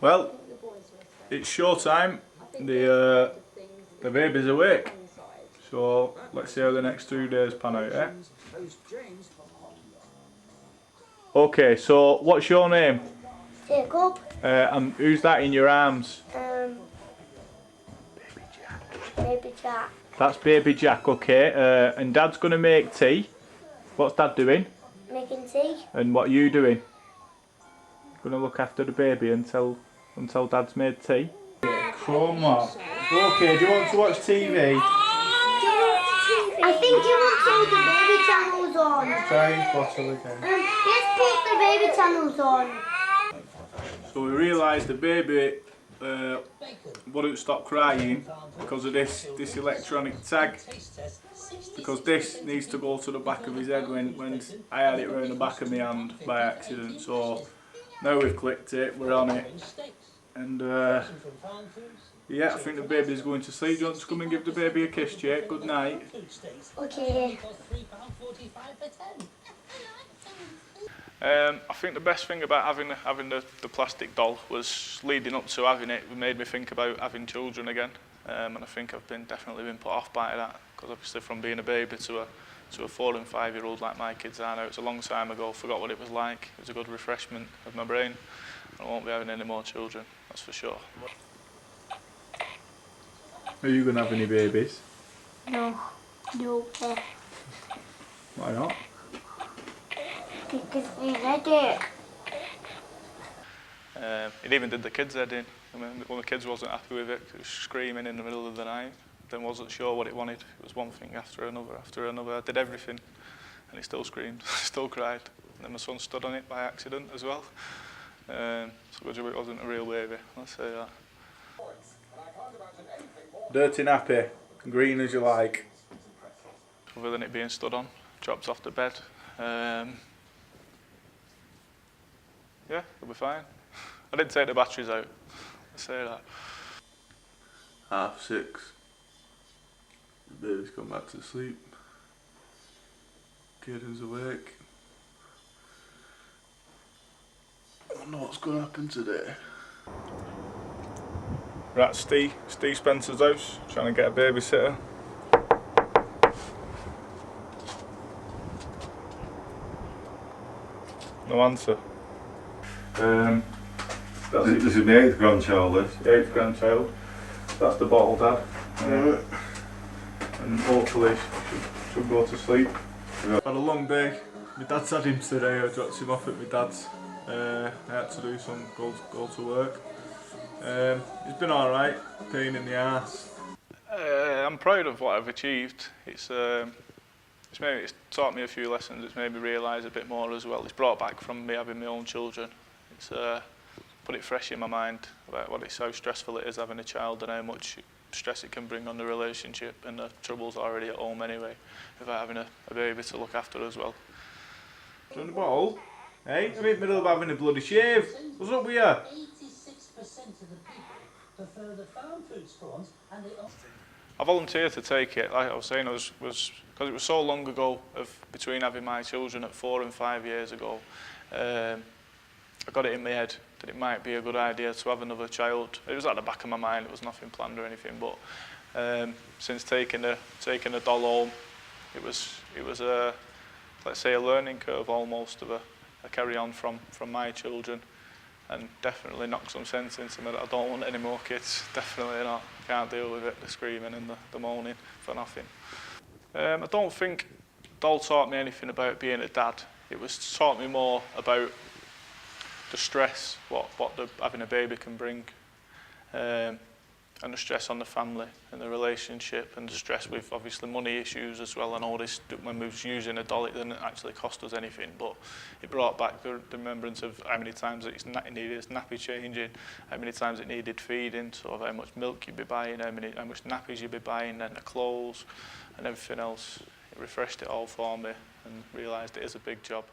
Well, it's showtime. The baby's awake. So let's see how the next 2 days pan out, eh? Okay, so what's your name? Jacob. And who's that in your arms? Baby Jack. That's baby Jack, okay. And Dad's gonna make tea. What's Dad doing? Making tea. And what are you doing? Gonna look after the baby until Dad's made tea? Come on. Okay, do you want to watch TV? I think you want all the baby channels on. Try and bottle again. Let's put the baby channels on. So we realised the baby wouldn't stop crying because of this electronic tag. Because this needs to go to the back of his head when I had it around the back of my hand by accident. So now we've clicked it, we're on it. And yeah, I think the baby's going to sleep. Do you want to come and give the baby a kiss, Jake? Good night. Okay. I think the best thing about having the plastic doll was leading up to having it made me think about having children again, and I think I've definitely been put off by that, because obviously from being a baby to a 4 and 5 year old like my kids are now, it's a long time ago. Forgot what it was like. It was a good refreshment of my brain. I won't be having any more children, that's for sure. Are you going to have any babies? No. No. Why not? Because we read it. It even did the kids' head in. I mean, one of the kids wasn't happy with it, it was screaming in the middle of the night, then wasn't sure what it wanted. It was one thing after another after another. I did everything and it still screamed, still cried. And then my son stood on it by accident as well. So it wasn't a real baby, let's say that. Dirty nappy, green as you like. Other than it being stood on, dropped off the bed. Yeah, it'll be fine. I didn't take the batteries out, let's say that. 6:30. The baby's gone back to sleep. Kiddo's awake. I wonder what's going to happen today. Right, Steve Spencer's house, trying to get a babysitter. No answer. This is my 8th grandchild, this. 8th grandchild. That's the bottle, Dad. And hopefully she'll go to sleep. I've had a long day. My dad's had him today. I dropped him off at my dad's. I had to do some go to work. It's been alright. Pain in the arse. I'm proud of what I've achieved. It's taught me a few lessons. It's made me realise a bit more as well. It's brought back from me having my own children. It's put it fresh in my mind about how stressful it is having a child and how much stress it can bring on the relationship, and the trouble's already at home anyway without having a baby to look after as well. On the ball? Hey, I'm in the middle of having a bloody shave. What's up with you? 86% of the people prefer the farm food spawns and they I volunteered to take it. Like I was saying, because it was so long ago between having my children at 4 and 5 years ago. I got it in my head that it might be a good idea to have another child. It was at the back of my mind. It was nothing planned or anything. But since taking the doll home, it was a, let's say, a learning curve almost of a carry on from my children, and definitely knocked some sense into me that I don't want any more kids. Definitely not. Can't deal with it, the screaming and the moaning for nothing. I don't think doll taught me anything about being a dad. It taught me more about the stress, what having a baby can bring, and the stress on the family and the relationship, and the stress with obviously money issues as well, and all this. When we was using a doll, it didn't actually cost us anything, but it brought back the remembrance of how many times it needed its nappy changing, how many times it needed feeding, so how much milk you'd be buying, how much nappies you'd be buying, and the clothes and everything else. It refreshed it all for me and realised it is a big job.